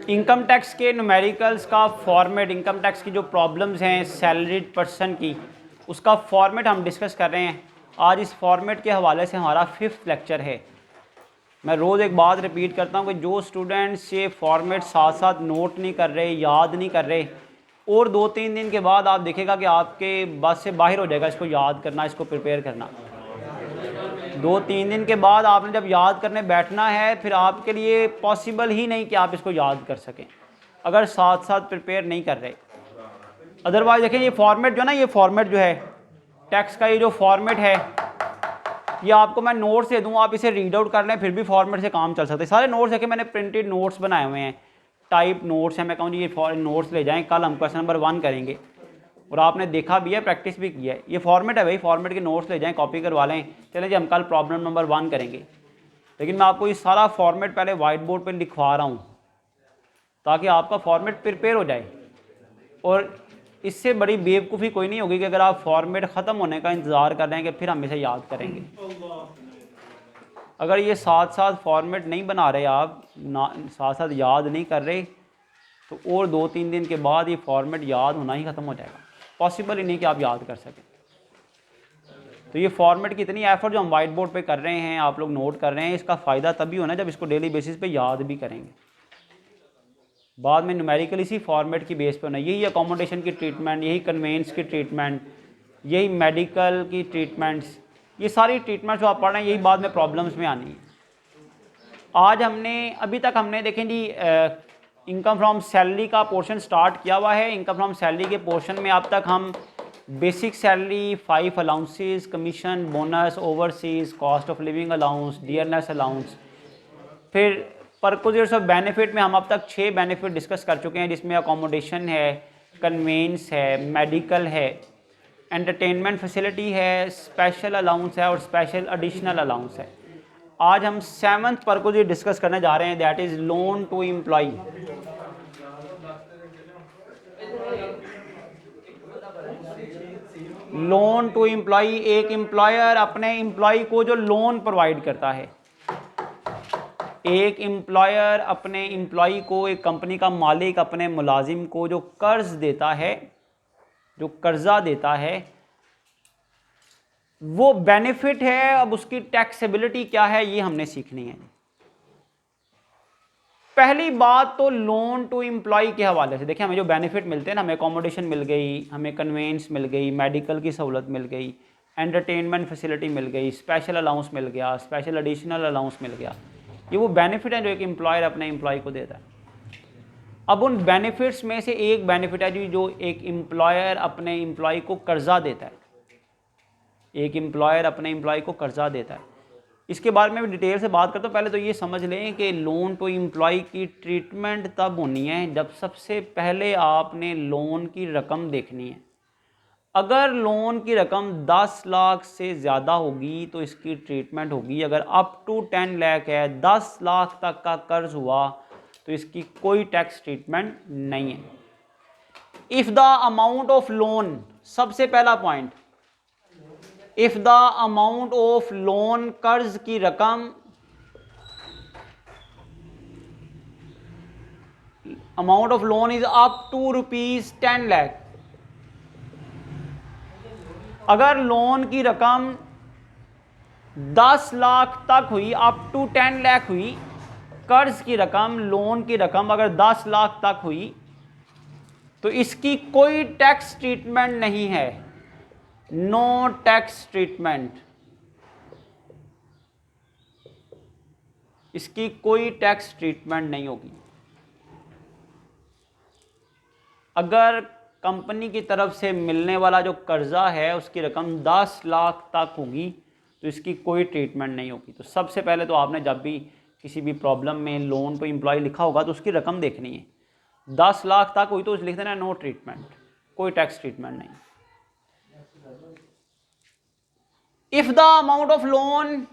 Income tax के numericals का format, income tax की जो प्रॉब्लम्स हैं सैलरीड पर्सन की, उसका फॉर्मेट हम डिस्कस कर रहे हैं आज। इस फॉर्मेट के हवाले से हमारा 5th लेक्चर है। मैं रोज़ एक बात रिपीट करता हूँ कि जो स्टूडेंट्स ये फॉर्मेट साथ साथ नोट नहीं कर रहे, याद नहीं कर रहे, और 2-3 दिन के बाद आप देखेगा कि आपके बस से बाहर हो जाएगा इसको याद करना, इसको प्रिपेयर करना। 2-3 दिन के बाद आपने जब याद करने बैठना है, फिर आपके लिए पॉसिबल ही नहीं कि आप इसको याद कर सकें अगर साथ साथ प्रिपेयर नहीं कर रहे। अदरवाइज देखिए ये फॉर्मेट जो है ना, ये फॉर्मेट जो है टैक्स का, ये जो फॉर्मेट है, ये आपको मैं नोट्स दे दूँ, आप इसे रीड आउट कर लें, फिर भी फॉर्मेट से काम चल सकता है। सारे नोट्स देखिए मैंने प्रिंटेड नोट्स बनाए हुए हैं, टाइप नोट्स हैं। मैं कहूँ जी ये नोट्स ले जाएँ, कल हम क्वेश्चन नंबर 1 करेंगे और आपने देखा भी है, प्रैक्टिस भी किया है। ये फॉर्मेट है भाई, फॉर्मेट के नोट्स ले जाएं, कॉपी करवा लें। चलें जी हम कल प्रॉब्लम नंबर 1 करेंगे, लेकिन मैं आपको ये सारा फॉर्मेट पहले वाइट बोर्ड पर लिखवा रहा हूँ ताकि आपका फॉर्मेट प्रिपेयर हो जाए। और इससे बड़ी बेवकूफ़ी कोई नहीं होगी कि अगर आप फॉर्मेट ख़त्म होने का इंतज़ार कर रहे हैं कि फिर हम इसे याद करेंगे। अगर ये साथ साथ फॉर्मेट नहीं बना रहे, आप साथ साथ याद नहीं कर रहे, तो और 2-3 दिन के बाद ये फॉर्मेट याद होना ही ख़त्म हो जाएगा। पॉसिबल ही नहीं कि आप याद कर सकें। तो ये फॉर्मेट की इतनी एफर्ट जो हम वाइट बोर्ड पे कर रहे हैं, आप लोग नोट कर रहे हैं, इसका फ़ायदा तभी होना जब इसको डेली बेसिस पे याद भी करेंगे। बाद में न्यूमेरिकल इसी फॉर्मेट की बेस पे होना। यही अकोमोडेशन की ट्रीटमेंट, यही कन्वेंस की ट्रीटमेंट, यही मेडिकल की ट्रीटमेंट्स, ये सारी ट्रीटमेंट जो आप पढ़ रहे हैं, यही बाद में प्रॉब्लम्स में आनी है। आज हमने अभी तक हमने देखें जी इनकम फ्रॉम सैलरी का पोर्शन स्टार्ट किया हुआ है। इनकम फ्रॉम सैलरी के पोर्शन में अब तक हम basic salary, 5 allowances, commission, bonus, overseas, cost of living allowance, dearness allowance, फिर परक्विजिट्स ऑफ बेनिफिट में हम अब तक 6 बेनिफिट डिस्कस कर चुके हैं, जिसमें अकोमोडेशन है, कन्वेंस है, मेडिकल है, एंटरटेनमेंट फैसिलिटी है, स्पेशल अलाउंस है और स्पेशल एडिशनल अलाउंस है। आज हम 7th परक्विजिट डिस्कस करने जा रहे हैं, that is loan to employ. Loan to employ, एक एम्प्लॉयर अपने एम्प्लॉय को जो लोन प्रोवाइड करता है। एक एम्प्लॉयर अपने एम्प्लॉय को, एक कंपनी का मालिक अपने मुलाजिम को जो कर्ज देता है, जो कर्जा देता है, वो बेनिफिट है। अब उसकी टैक्सेबिलिटी क्या है ये हमने सीखनी है। पहली बात तो लोन टू एम्प्लॉय के हवाले से देखिए, हमें जो बेनिफिट मिलते हैं ना, हमें अकोमोडेशन मिल गई, हमें कन्वेंस मिल गई, मेडिकल की सहूलत मिल गई, एंटरटेनमेंट फैसिलिटी मिल गई, स्पेशल अलाउंस मिल गया, स्पेशल एडिशनल अलाउंस मिल गया। ये वो बेनिफिट है जो एक एम्प्लॉयर अपने एम्प्लॉय को देता है। अब उन बेनिफिट्स में से एक बेनिफिट है जी जो एक एम्प्लॉयर अपने एम्प्लॉय को कर्जा देता है। एक एम्प्लॉयर अपने एम्प्लॉय को कर्जा देता है। इसके बारे में भी डिटेल से बात करता हूँ। पहले तो ये समझ लें कि लोन टू एम्प्लॉय की ट्रीटमेंट तब होनी है जब सबसे पहले आपने लोन की रकम देखनी है। अगर लोन की रकम 10 लाख से ज़्यादा होगी तो इसकी ट्रीटमेंट होगी। अगर अप टू 10 लाख है, 10 लाख तक का कर्ज हुआ, तो इसकी कोई टैक्स ट्रीटमेंट नहीं है। If the amount of loan, सबसे पहला point, if the amount of loan, कर्ज की रकम, amount of loan is up to ₹10 lakh. अगर लोन की रकम 10 लाख तक हुई, अप टू 10 लाख हुई, कर्ज की रकम, लोन की रकम अगर 10 लाख तक हुई, तो इसकी कोई टैक्स ट्रीटमेंट नहीं है। नो टैक्स ट्रीटमेंट, इसकी कोई टैक्स ट्रीटमेंट नहीं होगी। अगर कंपनी की तरफ से मिलने वाला जो कर्जा है उसकी रकम 10 लाख तक होगी तो इसकी कोई ट्रीटमेंट नहीं होगी। तो सबसे पहले तो आपने जब भी किसी भी प्रॉब्लम में लोन टू एम्प्लॉय लिखा होगा तो उसकी रकम देखनी है। 10 लाख तक हुई तो लिख देना नो ट्रीटमेंट, कोई टैक्स ट्रीटमेंट नहीं। If the amount of loan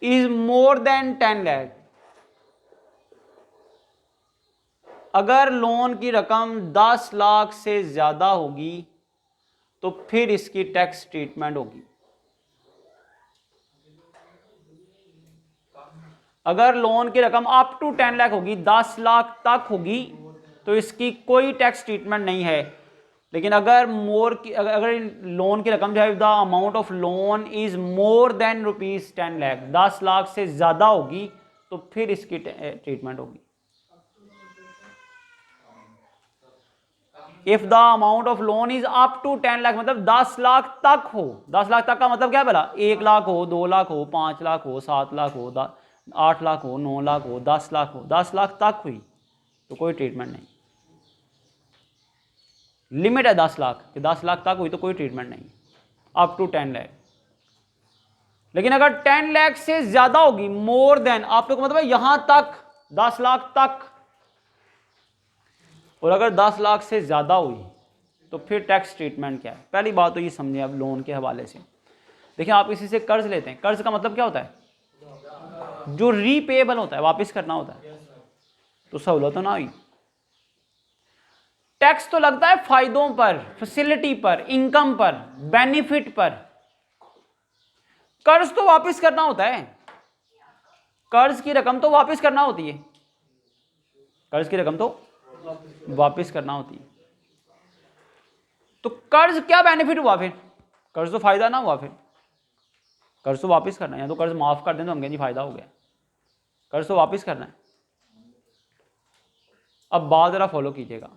is more than 10 lakh, अगर लोन की रकम 10 लाख से ज्यादा होगी तो फिर इसकी टैक्स ट्रीटमेंट होगी। अगर लोन की रकम अप टू 10 लाख होगी, 10 लाख तक होगी, तो इसकी कोई टैक्स ट्रीटमेंट नहीं है। लेकिन अगर अगर लोन की रकम जो है, the amount of loan is more than ₹10 lakh, 10 lakh से ज़्यादा होगी, तो फिर इसकी ट्रीटमेंट होगी। If the amount of loan is up to 10 lakh, मतलब 10 लाख तक हो। 10 लाख तक का मतलब क्या बोला? 1 लाख हो, 2 लाख हो, 5 लाख हो, 7 लाख हो, 8 लाख हो, 9 लाख हो, 10 लाख हो। 10 लाख तक हुई तो कोई ट्रीटमेंट नहीं। लिमिट है 10 लाख कि 10 लाख तक हुई तो कोई ट्रीटमेंट नहीं, अप टू 10 लाख। लेकिन अगर 10 लाख से ज्यादा होगी, मोर देन, आप लोग मतलब यहां तक 10 लाख तक, और अगर 10 लाख से ज़्यादा हुई तो फिर टैक्स ट्रीटमेंट क्या है। पहली बात तो ये समझें अब लोन के हवाले से। देखिए, आप किसी से कर्ज लेते हैं, कर्ज का मतलब क्या होता है? जो रीपेएबल होता है, वापस करना होता है। तो सहूलत तो ना हुई। टैक्स तो लगता है फायदों पर, फैसिलिटी पर, इनकम पर, बेनिफिट पर। कर्ज तो वापस करना होता है, कर्ज की रकम तो वापस करना होती है, कर्ज की रकम तो वापस करना होती है। तो कर्ज क्या बेनिफिट हुआ फिर? कर्ज तो फायदा ना हुआ फिर। कर्ज तो वापस करना है, या तो कर्ज माफ कर दें तो हम कहें जी फायदा हो गया, कर्ज तो वापस करना है। अब बात जरा फॉलो कीजिएगा।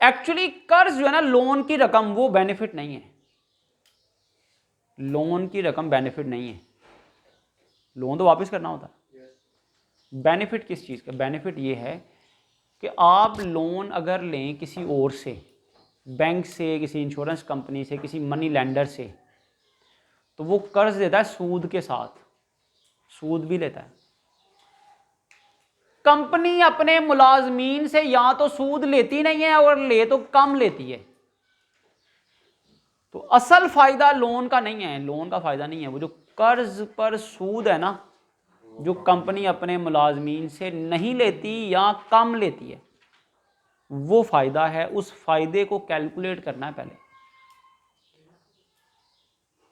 एक्चुअली कर्ज जो है ना, लोन की रकम, वो बेनिफिट नहीं है। लोन की रकम बेनिफिट नहीं है, लोन तो वापस करना होता है। बेनिफिट किस चीज़ का? बेनिफिट ये है कि आप लोन अगर लें किसी और से, बैंक से, किसी इंश्योरेंस कंपनी से, किसी मनी लेंडर से, तो वो कर्ज देता है सूद के साथ, सूद भी लेता है। कंपनी अपने मुलाजमीन से या तो सूद लेती नहीं है, और ले तो कम लेती है। तो असल फायदा लोन का नहीं है, लोन का फायदा नहीं है। वो जो कर्ज पर सूद है ना, जो कंपनी अपने मुलाजमीन से नहीं लेती या कम लेती है, वो फायदा है। उस फायदे को कैलकुलेट करना है पहले।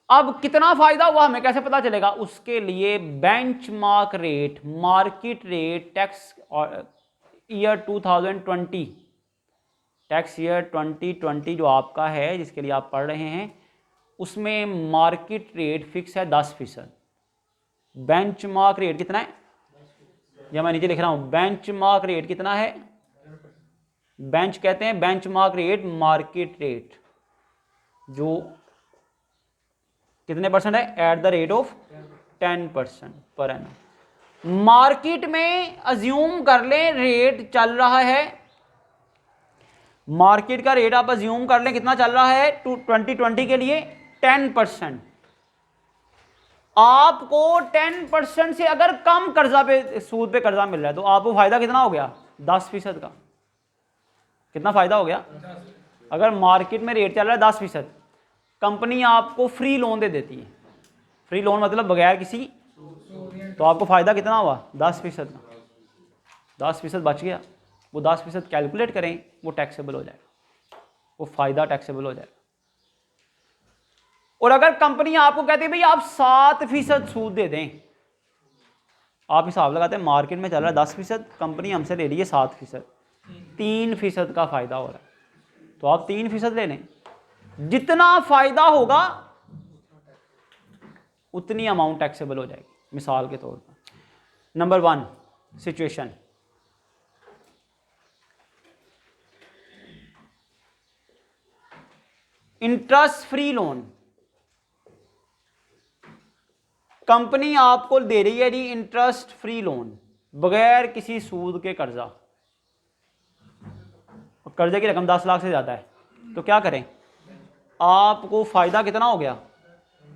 अब कितना फायदा हुआ हमें कैसे पता चलेगा? उसके लिए benchmark rate, market rate, tax year 2020, tax year 2020 जो आपका है, जिसके लिए आप पढ़ रहे हैं, उसमें मार्केट रेट फिक्स है 10%। बेंचमार्क रेट कितना है? या मैं नीचे लिख रहा हूं, बेंचमार्क रेट कितना है? बेंच कहते हैं बेंचमार्क रेट, मार्केट रेट जो कितने परसेंट है? At the rate of 10% per annum. Market में अज्यूम कर लें रेट चल रहा है, मार्केट का रेट आप अज्यूम कर लें कितना चल रहा है 2020 के लिए? 10%। आपको 10% से अगर कम कर्जा पे, सूद पे कर्जा मिल रहा है, तो आपको फायदा कितना हो गया? 10% का। कितना फायदा हो गया? अगर मार्केट में रेट चल रहा है 10%, कंपनी आपको फ्री लोन दे देती है। फ्री लोन मतलब बगैर किसी, तो आपको फायदा कितना हुआ? 10% का। 10% बच गया। वो 10% कैलकुलेट करें, वो टैक्सेबल हो जाएगा, वो फायदा टैक्सेबल हो जाएगा। और अगर कंपनी आपको कहती है भाई आप 7% सूद दे दें, आप हिसाब लगाते हैं मार्केट में चल रहा है 10%, कंपनी हमसे ले रही है 7%, 3% का फायदा हो रहा है, तो आप 3% ले लें। जितना फायदा होगा उतनी अमाउंट टैक्सेबल हो जाएगी। मिसाल के तौर पर, number 1 situation, interest free loan. Company आपको दे रही है जी इंटरेस्ट फ्री लोन, बगैर किसी सूद के कर्जा, और कर्जे की रकम 10 लाख से ज़्यादा है, तो क्या करें? आपको फ़ायदा कितना हो गया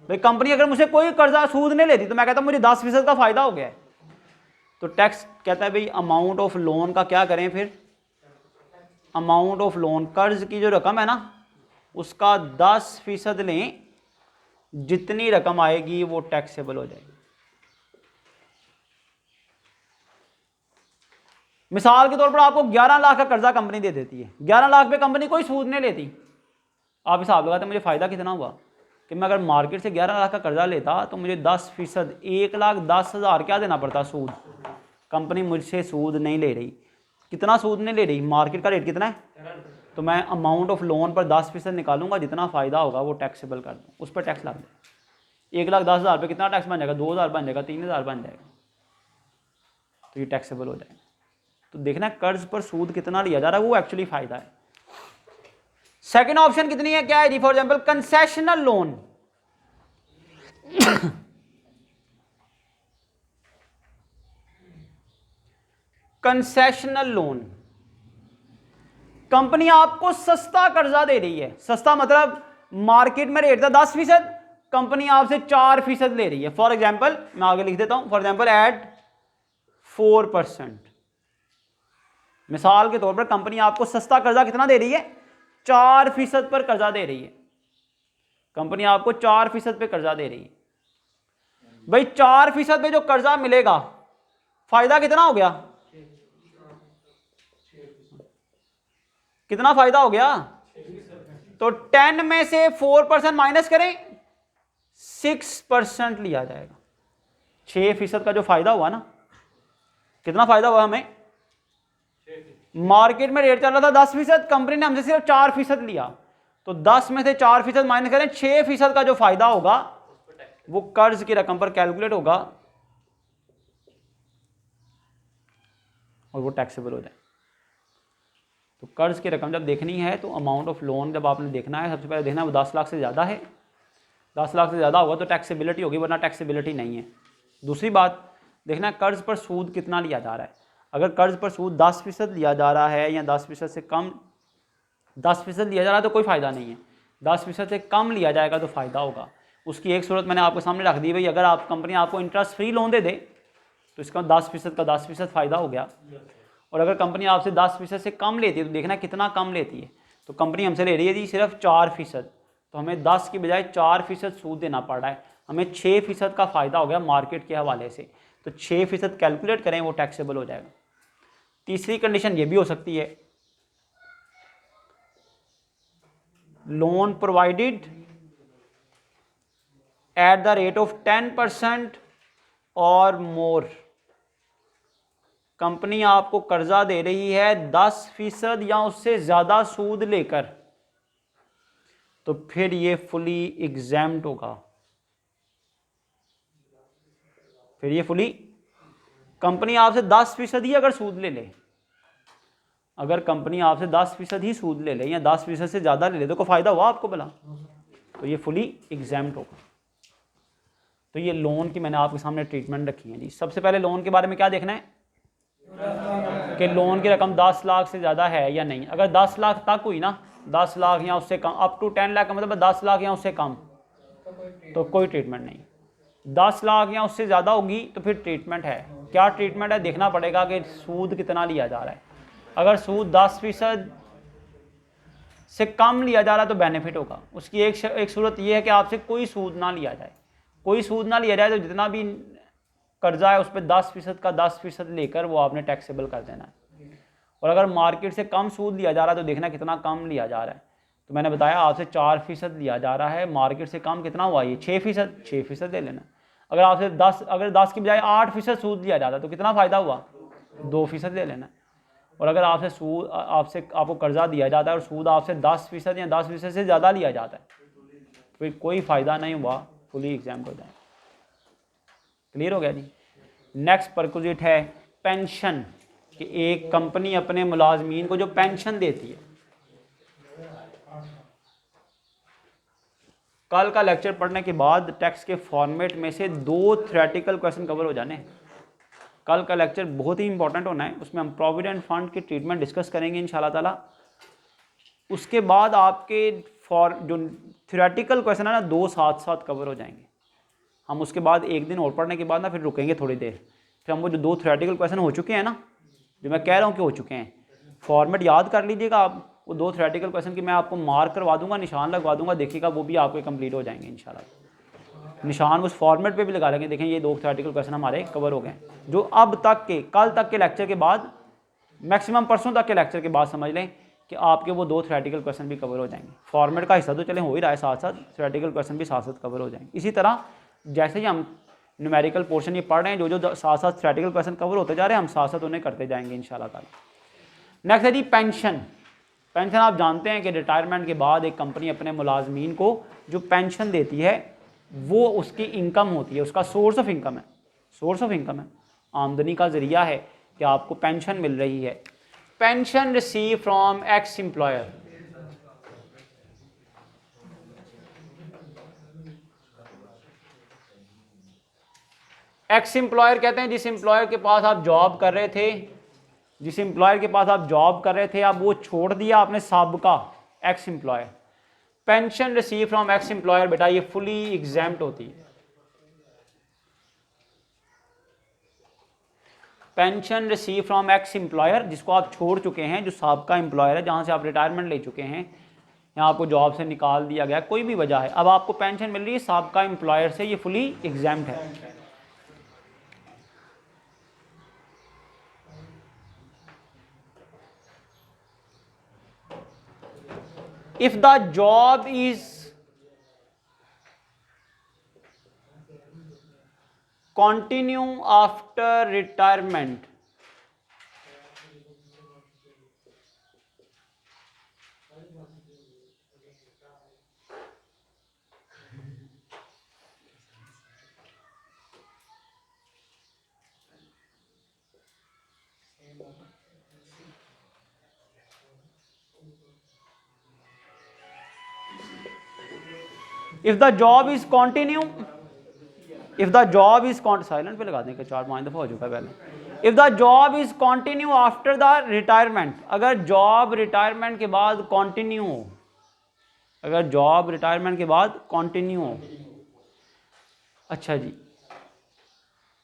भाई? कंपनी अगर मुझे कोई कर्जा सूद नहीं लेती तो मैं कहता हूँ मुझे 10% का फ़ायदा हो गया है। तो टैक्स कहता है भाई अमाउंट ऑफ लोन का क्या करें फिर? अमाउंट ऑफ लोन, कर्ज की जो रकम है ना, उसका 10% लें, जितनी रकम आएगी वो टैक्सेबल हो जाएगी। मिसाल के तौर पर आपको 11 लाख का कर्जा कंपनी दे देती है, 11 लाख पे कंपनी कोई सूद नहीं लेती। आप हिसाब लगाते हैं मुझे फायदा कितना हुआ? कि मैं अगर मार्केट से 11 लाख का कर्जा लेता तो मुझे 10%, 1,10,000 क्या देना पड़ता सूद। कंपनी मुझसे सूद नहीं ले रही। कितना सूद नहीं ले रही, मार्केट का रेट कितना है, तो मैं अमाउंट ऑफ लोन पर 10% निकालूंगा, जितना फ़ायदा होगा वो टैक्सेबल कर दूँ, उस पर टैक्स लग जाए। 1,10,000 पे कितना टैक्स बन जाएगा, 2,000 बन जाएगा, 3,000 बन जाएगा, तो ये टैक्सेबल हो जाएगा। तो देखना कर्ज पर सूद कितना लिया जा रहा है, वो एक्चुअली फ़ायदा है। सेकेंड ऑप्शन कितनी है, क्या है जी, for example concessional loan. Concessional loan, company आपको सस्ता कर्जा दे रही है। सस्ता मतलब मार्केट में रेट था 10%, कंपनी आपसे 4% ले रही है। फॉर एग्जाम्पल मैं आगे लिख देता हूं, फॉर एग्जाम्पल एट 4%। मिसाल के तौर पर कंपनी आपको सस्ता कर्जा कितना दे रही है, 4% पर कर्जा दे रही है। कंपनी आपको 4% पे कर्जा दे रही है। भाई 4% पे जो कर्जा मिलेगा, फायदा कितना हो गया, कितना फायदा हो गया, तो 10 में से 4% माइनस करें, 6% लिया जाएगा। 6% का जो फायदा हुआ ना, कितना फायदा हुआ हमें, मार्केट में रेट चल रहा था 10%, कंपनी ने हमसे सिर्फ 4% लिया, तो 10 में से 4% माइनस करें, 6% का जो फायदा होगा वो कर्ज की रकम पर कैलकुलेट होगा और वो टैक्सेबल हो जाए। तो कर्ज की रकम जब देखनी है तो अमाउंट ऑफ लोन जब आपने देखना है, सबसे पहले देखना है वो 10 लाख से ज़्यादा है। 10 लाख से ज़्यादा होगा तो टैक्सेबिलिटी होगी, वरना टैक्सेबिलिटी नहीं है। दूसरी बात देखना है कर्ज पर सूद कितना लिया जा रहा है। अगर कर्ज पर सूद 10% लिया जा रहा है या 10% से कम, 10% लिया जा रहा है तो कोई फ़ायदा नहीं है, 10% से कम लिया जाएगा तो फ़ायदा होगा। उसकी एक सूरत मैंने आपके सामने रख दी, भाई अगर आप कंपनी आपको इंटरेस्ट फ्री लोन दे दे तो इसका 10% का 10% फ़ायदा हो गया। और अगर कंपनी आपसे 10% से कम लेती है तो देखना कितना कम लेती है। तो कंपनी हमसे ले रही है जी सिर्फ 4%, तो हमें 10 की बजाय 4% सूद देना पड़ रहा है, हमें 6% का फ़ायदा हो गया मार्केट के हवाले से। तो 6% कैलकुलेट करें वो टैक्सेबल हो जाएगा। तीसरी कंडीशन ये भी हो सकती है, loan provided at the rate of 10% और मोर। कंपनी आपको कर्जा दे रही है 10% या उससे ज़्यादा सूद लेकर, तो फिर ये फुली एग्जैम्प्ट होगा। फिर ये फुली, कंपनी आपसे 10% ही अगर सूद ले ले, अगर कंपनी आपसे 10% ही सूद ले ले या 10% से ज़्यादा ले ले तो कोई फ़ायदा हुआ आपको भला, तो ये फुली एग्जैम्प्ट होगा। तो ये लोन की मैंने आपके सामने ट्रीटमेंट रखी है जी। सबसे पहले लोन के बारे में क्या देखना है कि लोन की रकम 10 लाख से ज़्यादा है या नहीं। अगर 10 लाख तक हुई ना, 10 लाख या उससे कम, अप टू 10 लाख का मतलब 10 लाख या उससे कम, तो कोई ट्रीटमेंट नहीं। 10 लाख या उससे ज़्यादा होगी तो फिर ट्रीटमेंट है। क्या ट्रीटमेंट है, देखना पड़ेगा कि सूद कितना लिया जा रहा है। अगर सूद 10% से कम लिया जा रहा है तो बेनिफिट होगा। उसकी एक सूरत यह है कि आपसे कोई सूद ना लिया जाए, कोई सूद ना लिया जाए, तो जितना भी कर्जा है उस पर 10% का 10% लेकर वो आपने टैक्सेबल कर देना है। और अगर मार्केट से कम सूद लिया जा रहा है तो देखना कितना कम लिया जा रहा है। तो मैंने बताया आपसे 4% लिया जा रहा है, मार्केट से कम कितना हुआ, ये 6% ले लेना। अगर आपसे 10 की बजाय 8% सूद लिया जाता है तो कितना फ़ायदा हुआ, 2% ले लेना। और अगर आपको कर्जा दिया जाता है और सूद आपसे 10% या 10% से ज़्यादा लिया जाता है तो फिर कोई फ़ायदा नहीं हुआ, फुली एग्जाम्प्ट हो जाए। क्लियर हो गया जी। नेक्स्ट परक्विजिट है पेंशन, कि एक कंपनी अपने मुलाजमीन को जो पेंशन देती है। कल का लेक्चर पढ़ने के बाद टैक्स के फॉर्मेट में से 2 थ्योरेटिकल क्वेश्चन कवर हो जाने। कल का लेक्चर बहुत ही इंपॉर्टेंट होना है, उसमें हम प्रोविडेंट फंड की ट्रीटमेंट डिस्कस करेंगे इंशाल्लाह ताला। उसके बाद आपके जो थ्योरेटिकल क्वेश्चन है ना, 2 साथ साथ कवर हो जाएंगे। हम उसके बाद एक दिन और पढ़ने के बाद ना फिर रुकेंगे थोड़ी देर, फिर हम वो जो 2 थ्योरेटिकल क्वेश्चन हो चुके हैं ना, जो मैं कह रहा हूँ कि हो चुके हैं, फॉर्मेट याद कर लीजिएगा आप। वो 2 थ्योरेटिकल क्वेश्चन की मैं आपको मार्क करवा दूंगा, निशान लगवा दूंगा, देखिएगा वो भी आपके कंप्लीट हो जाएंगे इंशाल्लाह। निशान उस फॉर्मेट पे भी लगा लेंगे, देखें ये 2 थ्योरेटिकल क्वेश्चन हमारे कवर हो गए, जो अब तक के, कल तक के लेक्चर के बाद, मैक्सिमम परसों तक के लेक्चर के बाद समझ लें कि आपके वो 2 थ्योरेटिकल क्वेश्चन भी कवर हो जाएंगे। फॉर्मेट का हिस्सा तो चले हो ही रहा है, साथ साथ थ्योरेटिकल क्वेश्चन भी साथ साथ कवर हो जाएंगे। इसी तरह जैसे ही हम न्यूमेरिकल पोर्शन ये पढ़ रहे हैं, जो साथ साथ थ्योरेटिकल क्वेश्चन कवर होते जा रहे हैं, हम साथ साथ उन्हें करते जाएंगे इंशाल्लाह ताला। नेक्स्ट है जी पेंशन। पेंशन आप जानते हैं कि रिटायरमेंट के बाद एक कंपनी अपने मुलाजमीन को जो पेंशन देती है वो उसकी इनकम होती है, उसका सोर्स ऑफ इनकम है, सोर्स ऑफ इनकम है, आमदनी का ज़रिया है कि आपको पेंशन मिल रही है। Pension receive from ex employer. X employer कहते हैं जिस एम्प्लॉयर के पास आप जॉब कर रहे थे, जिस एम्प्लॉयर के पास आप जॉब कर रहे थे, अब वो छोड़ दिया आपने साबका x employer. Pension receive from ex employer बेटा ये फुली एग्जैम्प्ट होती है। Pension receive from ex employer, जिसको आप छोड़ चुके हैं, जो साबका एम्प्लॉयर है, जहाँ से आप रिटायरमेंट ले चुके हैं, यहाँ आपको जॉब से निकाल दिया गया, कोई भी वजह है, अब आपको पेंशन मिल रही है साबका एम्प्लॉयर से, ये फुली एग्जैम्प्ट है। If the job is continue after retirement, if the job is continue, if the job is silent पे लगा दें कि 4-5 दफ़ा हो चुका है पहले। if the job is continue after the retirement, अगर जॉब रिटायरमेंट के बाद कंटिन्यू हो, अगर जॉब रिटायरमेंट के बाद कंटिन्यू हो। अच्छा जी,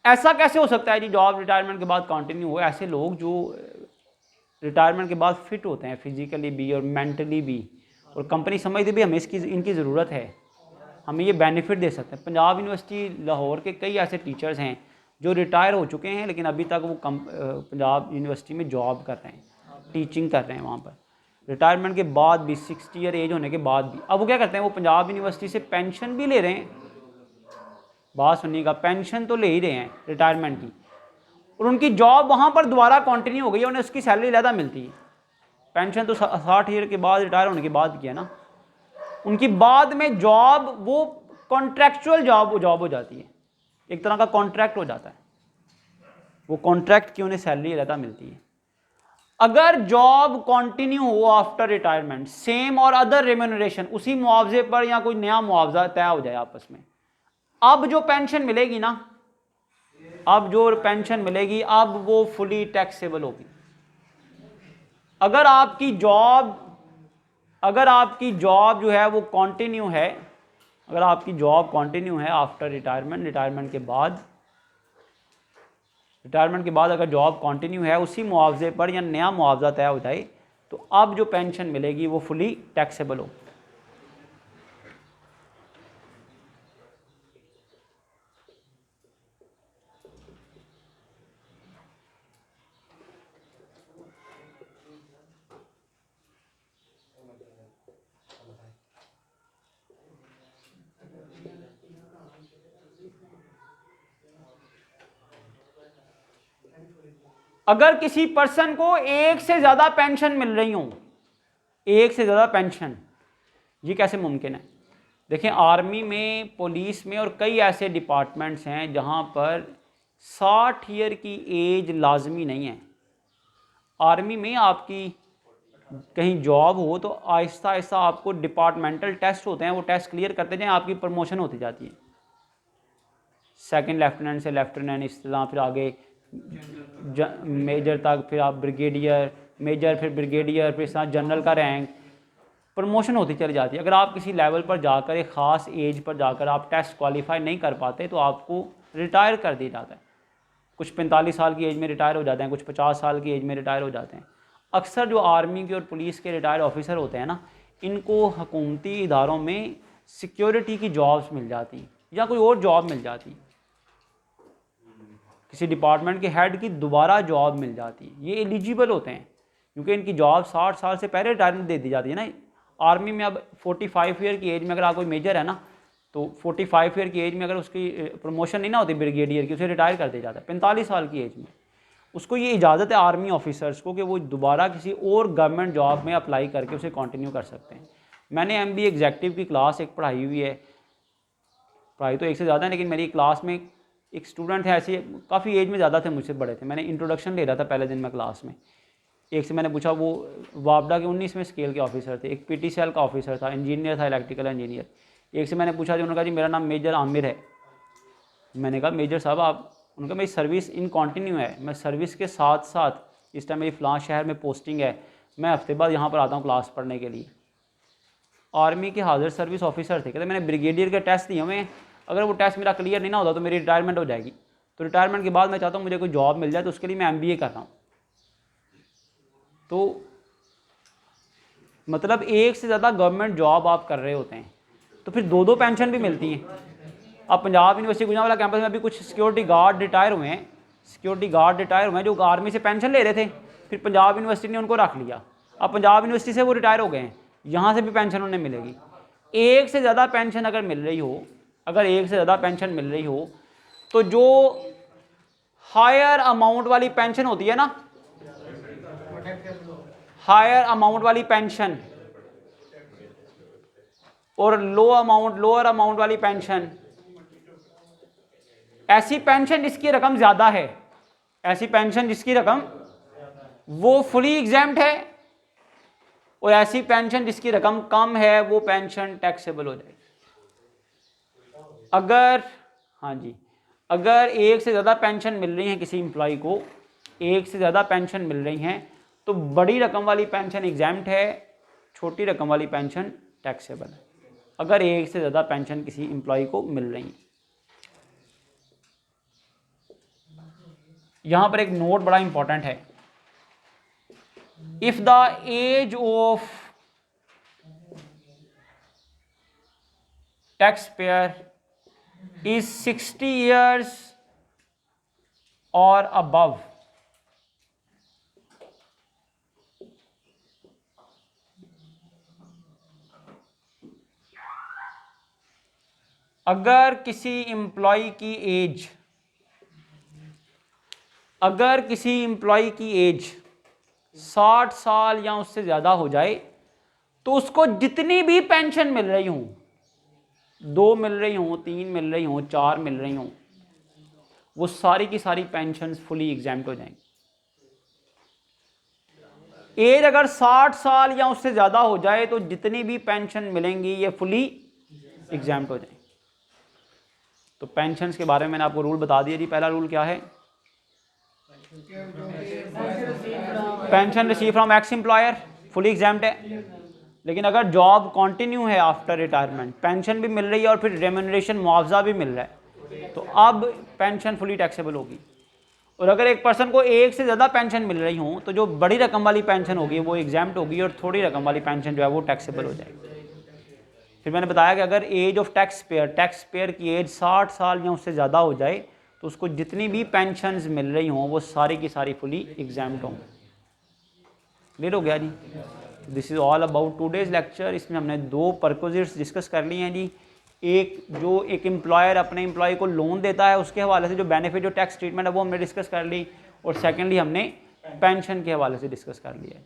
ऐसा कैसे हो सकता है जी जॉब रिटायरमेंट के बाद कंटिन्यू हो? ऐसे लोग जो रिटायरमेंट के बाद फिट होते हैं फिजिकली भी और मेंटली भी, और कंपनी समझती भी हमें इनकी ज़रूरत है, हमें ये बेनिफिट दे सकते हैं। पंजाब यूनिवर्सिटी लाहौर के कई ऐसे टीचर्स हैं जो रिटायर हो चुके हैं लेकिन अभी तक वो पंजाब यूनिवर्सिटी में जॉब कर रहे हैं, टीचिंग कर रहे हैं वहाँ पर, रिटायरमेंट के बाद भी 60 ईयर एज होने के बाद भी। अब वो क्या करते हैं, वो पंजाब यूनिवर्सिटी से पेंशन भी ले रहे हैं, बात सुनिएगा, पेंशन तो ले ही रहे हैं रिटायरमेंट की, और उनकी जॉब वहाँ पर दोबारा कंटिन्यू हो गई है, उन्हें उसकी सैलरी ज़्यादा मिलती है। पेंशन तो 60 ईयर के बाद रिटायर होने के बाद किया ना, उनकी बाद में जॉब वो कॉन्ट्रैक्चुअल जॉब हो जाती है, एक तरह का कॉन्ट्रैक्ट हो जाता है, वो कॉन्ट्रैक्ट की उन्हें सैलरी ज़्यादा मिलती है। अगर जॉब कंटिन्यू हो आफ्टर रिटायरमेंट, सेम और अदर रेम्यूनरेशन, उसी मुआवजे पर या कोई नया मुआवजा तय हो जाए आपस में, अब जो पेंशन मिलेगी ना, अब जो पेंशन मिलेगी अब वो फुली टैक्सेबल होगी। अगर आपकी जॉब जो है वो कंटिन्यू है, अगर आपकी जॉब कंटिन्यू है आफ्टर रिटायरमेंट, रिटायरमेंट के बाद अगर जॉब कंटिन्यू है, उसी मुआवजे पर या नया मुआवजा तय हो जाए, तो अब जो पेंशन मिलेगी वो फुली टैक्सेबल हो। अगर किसी पर्सन को एक से ज़्यादा पेंशन मिल रही हो, एक से ज़्यादा पेंशन, ये कैसे मुमकिन है? देखें, आर्मी में, पुलिस में और कई ऐसे डिपार्टमेंट्स हैं जहाँ पर 60 ईयर की एज लाजमी नहीं है। आर्मी में आपकी कहीं जॉब हो तो आहिस्ता आहिस्ता आपको डिपार्टमेंटल टेस्ट होते हैं, वो टेस्ट क्लियर करते जाएं, आपकी प्रमोशन होती जाती है, सेकंड लेफ्टिनेंट से लेफ्टिनेंट, इस तरह फिर आगे मेजर तक, फिर आप ब्रिगेडियर, मेजर, फिर ब्रिगेडियर, फिर इस तरह जनरल का रैंक, प्रमोशन होती चली जाती है। अगर आप किसी लेवल पर जाकर, एक ख़ास एज पर जाकर आप टेस्ट क्वालिफाई नहीं कर पाते तो आपको रिटायर कर दिया जाता है। कुछ 45 साल की एज में रिटायर हो जाते हैं, कुछ 50 साल की एज में रिटायर हो जाते हैं। अक्सर जो आर्मी के और पुलिस के रिटायर्ड ऑफिसर होते हैं ना, इनको हुकूमती इदारों में सिक्योरिटी की जॉब्स मिल जाती या कोई और जॉब मिल जाती, किसी डिपार्टमेंट के हेड की दोबारा जॉब मिल जाती है, ये एलिजिबल होते हैं। क्योंकि इनकी जॉब 60 साल से पहले रिटायरमेंट दे दी जाती है ना। आर्मी में अब 45 ईयर की एज में अगर आप कोई मेजर है ना, तो 45 ईयर की एज में अगर उसकी प्रमोशन नहीं ना होती ब्रिगेडियर की, उसे रिटायर कर दिया जाता है 45 साल की एज में। उसको ये इजाज़त है आर्मी ऑफिसर्स को कि वो दोबारा किसी और गवर्नमेंट जॉब में अप्लाई करके उसे कंटिन्यू कर सकते हैं। मैंने MBA एग्जेक्टिव की क्लास एक पढ़ाई हुई है, पढ़ाई तो एक से ज़्यादा है, लेकिन मेरी क्लास में एक स्टूडेंट है ऐसे काफ़ी एज में ज़्यादा थे, मुझसे बड़े थे। मैंने इंट्रोडक्शन ले रहा था पहले दिन में क्लास में, एक से मैंने पूछा, वो वापडा के 19वें स्केल के ऑफिसर थे, एक PTCL का ऑफिसर था, इंजीनियर था, इलेक्ट्रिकल इंजीनियर। एक से मैंने पूछा, उन्होंने कहा जी मेरा नाम मेजर आमिर है। मैंने कहा मेजर साहब आप, उनका मेरी सर्विस इन कंटिन्यू है, मैं सर्विस के साथ साथ इस टाइम मेरी फ़लाँ शहर में पोस्टिंग है, मैं हफ्ते बाद यहाँ पर आता हूँ क्लास पढ़ने के लिए। आर्मी के हाजिर सर्विस ऑफिसर थे, कहते मैंने ब्रिगेडियर के टेस्ट दिए हुए हैं, अगर वो टेस्ट मेरा क्लियर नहीं ना होता तो मेरी रिटायरमेंट हो जाएगी। तो रिटायरमेंट के बाद मैं चाहता हूँ मुझे कोई जॉब मिल जाए, तो उसके लिए मैं MBA कर रहा हूँ। तो मतलब एक से ज़्यादा गवर्नमेंट जॉब आप कर रहे होते हैं, तो फिर 2-2 पेंशन भी मिलती हैं। अब पंजाब यूनिवर्सिटी गुजरांवाला कैंपस में अभी कुछ सिक्योरिटी गार्ड रिटायर हुए हैं, जो आर्मी से पेंशन ले रहे थे, फिर पंजाब यूनिवर्सिटी ने उनको रख लिया। अब पंजाब यूनिवर्सिटी से वो रिटायर हो गए हैं, यहाँ से भी पेंशन उन्हें मिलेगी। एक से ज़्यादा पेंशन अगर मिल रही हो, तो जो हायर अमाउंट वाली पेंशन होती है ना, हायर अमाउंट वाली पेंशन और लोअर अमाउंट वाली पेंशन, ऐसी पेंशन जिसकी रकम ज़्यादा है, ऐसी पेंशन जिसकी रकम वो फुली एग्जैम्प्ट है, और ऐसी पेंशन जिसकी रकम कम है वो पेंशन टैक्सेबल हो जाएगी। अगर एक से ज़्यादा पेंशन मिल रही है किसी एम्प्लॉय को, एक से ज़्यादा पेंशन मिल रही हैं, तो बड़ी रकम वाली पेंशन एग्जैम्प्ट है, छोटी रकम वाली पेंशन टैक्सेबल है, अगर एक से ज़्यादा पेंशन किसी एम्प्लॉय को मिल रही है। यहाँ पर एक नोट बड़ा इंपॉर्टेंट है, if the age of tax payer is 60 years और above, अगर किसी एम्प्लॉय की एज 60 साल या उससे ज़्यादा हो जाए, तो उसको जितनी भी पेंशन मिल रही हूँ, 2 मिल रही हूँ, 3 मिल रही हूँ, 4 मिल रही हूँ, वो सारी की सारी पेंशन फुली एग्जैम्प्ट हो जाएंगी। एज अगर 60 साल या उससे ज़्यादा हो जाए तो जितनी भी पेंशन मिलेंगी ये फुली एग्जैम्प्ट हो जाएंगी। तो पेंशन्स के बारे में मैंने आपको रूल बता दिया जी। पहला रूल क्या है? Pension receive from ex employer fully exempt है, लेकिन अगर जॉब कंटिन्यू है आफ्टर रिटायरमेंट, पेंशन भी मिल रही है और फिर रेम्यूनरेशन मुआवजा भी मिल रहा है, तो अब पेंशन फुली टैक्सेबल होगी। और अगर एक पर्सन को एक से ज़्यादा पेंशन मिल रही हो, तो जो बड़ी रकम वाली पेंशन होगी वो एग्जैम्प्ट होगी, और थोड़ी रकम वाली पेंशन जो है वो टैक्सेबल हो जाएगी। फिर मैंने बताया कि अगर एज ऑफ टैक्स पेयर की एज 60 साल या उससे ज़्यादा हो जाए, तो उसको जितनी भी पेंशन्स मिल रही हों वो सारी की सारी फुली एग्जैम्प्ट हों। क्लियर हो गया जी? This is all about today's lecture. इसमें हमने 2 परक्विजिट्स डिस्कस कर लिए हैं जी। एक जो एक एम्प्लॉयर अपने एम्प्लॉय को लोन देता है उसके हवाले से जो बेनिफिट, जो टैक्स ट्रीटमेंट है वो हमने डिस्कस कर ली, और सेकेंडली हमने पेंशन के हवाले से डिस्कस कर लिया है।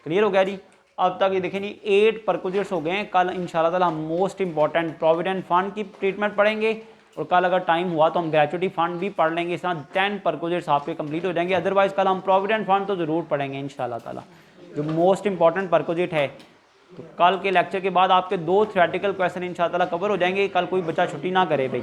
क्लियर हो गया जी? अब तक ये देखें जी 8 परक्विजिट्स हो गए हैं। कल इंशाल्लाह ताला हम मोस्ट इंपॉर्टेंट प्रोविडेंट फंड की ट्रीटमेंट पढ़ेंगे, और कल अगर टाइम हुआ तो हम ग्रेचुइटी फंड भी पढ़ लेंगे। इस तरह 10 परक्विजिट्स आपके कंप्लीट हो जाएंगे। अदरवाइज कल हम प्रोविडेंट फंड तो ज़रूर पढ़ेंगे इंशाल्लाह ताला, जो मोस्ट इंपॉर्टेंट परक्विजिट है। तो कल के लेक्चर के बाद आपके 2 थ्योरेटिकल क्वेश्चन इंशाल्लाह ताला कवर हो जाएंगे। कल कोई बच्चा छुट्टी ना करे भाई।